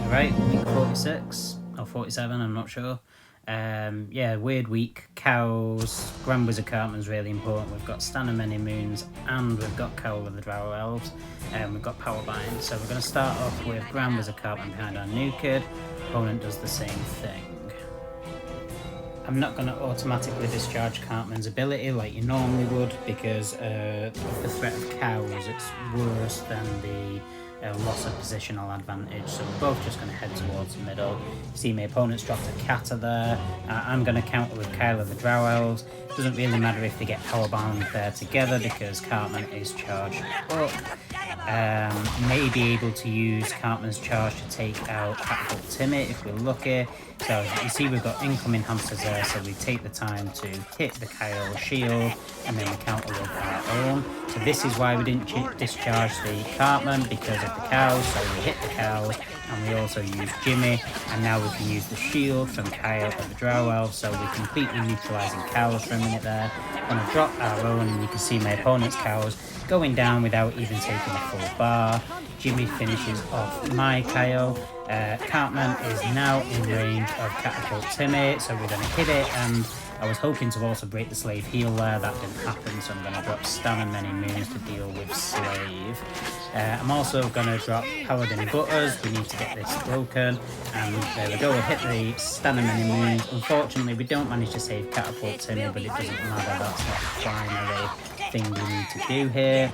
Right, week 46 or 47, I'm not sure. Yeah, weird week. Cows, Grand Wizard Cartman's really important. We've got Stan and Many Moons, and we've got Cowl of the Drow Elves, and we've got Power Bind. So we're going to start off with Grand Wizard Cartman behind our new kid. Opponent does the same thing. I'm not going to automatically discharge Cartman's ability like you normally would, because of the threat of cows. It's worse than the loss of positional advantage, so we're both just going to head towards the middle. You see my opponent's dropped a Cata there. I'm going to counter with Cowl of the Drow Elves. Doesn't really matter if they get powerbound there together because Cartman is charged up. May be able to use Cartman's charge to take out Catapult Timmy if we're lucky. So you see we've got incoming hamsters there, so we take the time to hit the Cowl shield and then we counter with our own. So this is why we didn't discharge the Cartman, because of the cows. So we hit the cows and we also use Jimmy, and now we can use the shield from Cowl of the Drow Elves. So we're completely neutralising cows for a minute there. I'm going to drop our own, and you can see my opponent's cows going down without even taking a full bar. Jimmy finishes off my Cowl. Cartman is now in range of Catapult Timmy, so we're going to hit it, and I was hoping to also break the Slave heal there. That didn't happen, so I'm going to drop Stan and Many Moons to deal with Slave. I'm also going to drop Paladin Butters. We need to get this broken, and there we go, we'll hit the Stan and Many Moons. Unfortunately, we don't manage to save Catapult Timmy, but it doesn't matter, that's not the primary thing we need to do here.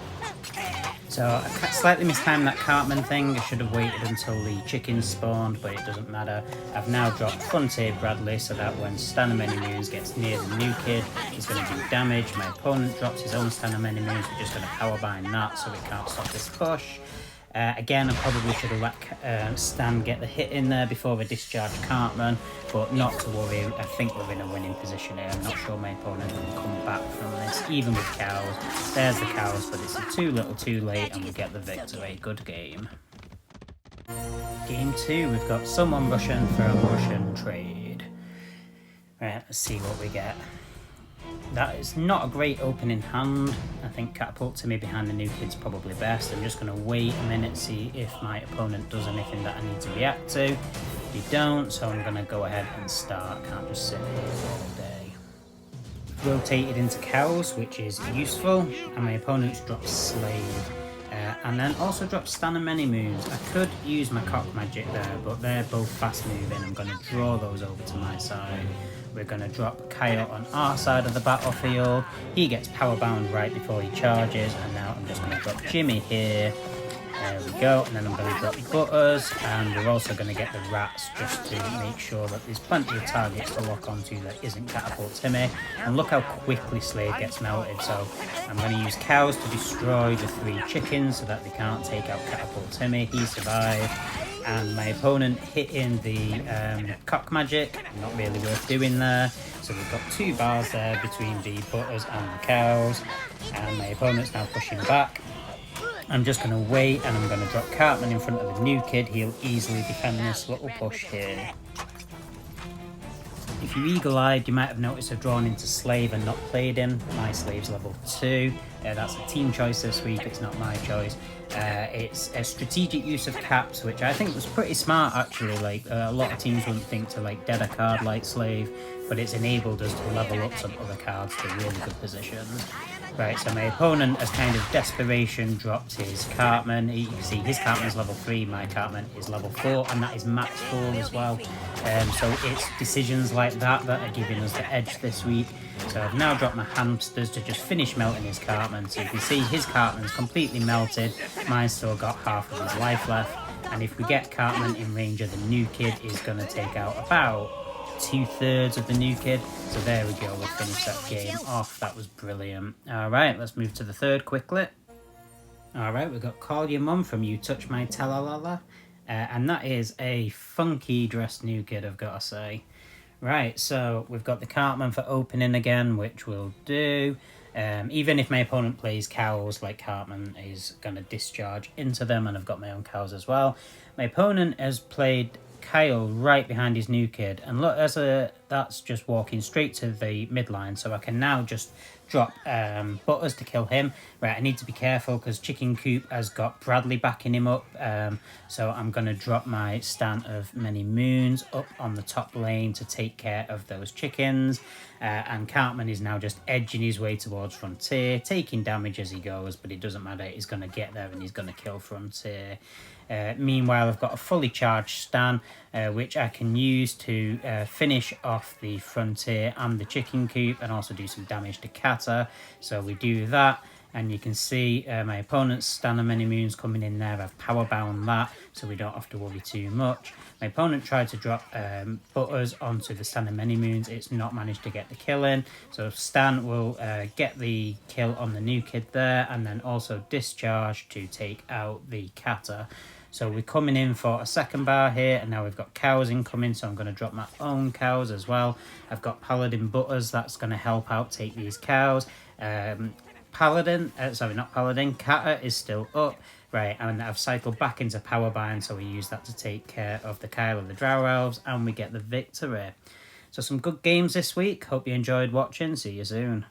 So I slightly mistimed that Cartman thing. I should have waited until the chickens spawned, but it doesn't matter. I've now dropped Frontier Bradley so that when Stan and Many Moons gets near the new kid, he's going to do damage. My opponent drops his own Stan and Many Moons. We're just going to power bind that so it can't stop this push. Again, I probably should have let Stan get the hit in there before we discharge Cartman, but not to worry, I think we're in a winning position here. I'm not sure my opponent will come back from this, even with cows. There's the cows, but it's too little too late, and we get the victory. Good game. Game 2, we've got someone Russian for a Russian trade. Right, let's see what we get. That is not a great opening hand. I think Catapult Timmy behind the new kid's probably best. I'm just going to wait a minute, see if my opponent does anything that I need to react to. If you don't, so I'm going to go ahead and start. Can't just sit here all day. Rotated into cows, which is useful, and my opponent's dropped Slave. And then also dropped Stan and Many Moons. I could use my cock magic there, but they're both fast moving. I'm going to draw those over to my side. We're going to drop Kyle on our side of the battlefield. He gets power bound right before he charges, and now I'm just going to drop Jimmy here. There we go, and then I'm going to drop Butters, and we're also going to get the rats just to make sure that there's plenty of targets to lock onto that isn't Catapult Timmy. And look how quickly Slave gets melted, so I'm going to use cows to destroy the 3 chickens so that they can't take out Catapult Timmy. He survived. And my opponent hit in the cock magic, not really worth doing there. So we've got 2 bars there between the Butters and the cows, and my opponent's now pushing back. I'm just going to wait, and I'm going to drop Cartman in front of the new kid. He'll easily defend this little push here. If you eagle-eyed, you might have noticed I've drawn into Slave and not played him. My Slave's level 2. That's a team choice this week, it's not my choice. It's a strategic use of caps, which I think was pretty smart actually. Like a lot of teams wouldn't think to like dead a card like Slave, but it's enabled us to level up some other cards to really good positions. Right, so my opponent, as kind of desperation, dropped his Cartman. You can see his Cartman's level 3, my Cartman is level 4, and that is max 4 as well. So it's decisions like that that are giving us the edge this week. So I've now dropped my hamsters to just finish melting his Cartman. So you can see his Cartman's completely melted. Mine's still got half of his life left. And if we get Cartman in range of the new kid, he's going to take out about 2/3 of the new kid. So there we go, we'll finish that game off. That was brilliant. Alright, let's move to the third quickly. Alright, we've got Call Your Mum from You Touch My Talalala. And that is a funky dressed new kid, I've got to say. Right, so we've got the Cartman for opening again, which we'll do. Even if my opponent plays cows, like Cartman is going to discharge into them, and I've got my own cows as well. My opponent has played Kyle right behind his new kid, and look, that's just walking straight to the midline, so I can now just drop Butters to kill him. Right, I need to be careful because Chicken Coop has got Bradley backing him up. So I'm going to drop my Stan of Many Moons up on the top lane to take care of those chickens. And Cartman is now just edging his way towards Frontier, taking damage as he goes, but it doesn't matter. He's going to get there and he's going to kill Frontier. Meanwhile, I've got a fully charged Stan, which I can use to finish off the Frontier and the Chicken Coop and also do some damage to Kata. So we do that, and you can see my opponent's Stan of Many Moons coming in there. I've power bound that, so we don't have to worry too much. My opponent tried to drop Butters onto the Stan of Many Moons. It's not managed to get the kill in, so Stan will get the kill on the new kid there, and then also discharge to take out the Kata. So we're coming in for a second bar here, and now we've got cows incoming, so I'm going to drop my own cows as well. I've got Paladin Butters, that's going to help out take these cows. Kata is still up. Right, and I've cycled back into power bind, so we use that to take care of the Kyle of the Drow Elves, and we get the victory. So some good games this week. Hope you enjoyed watching. See you soon.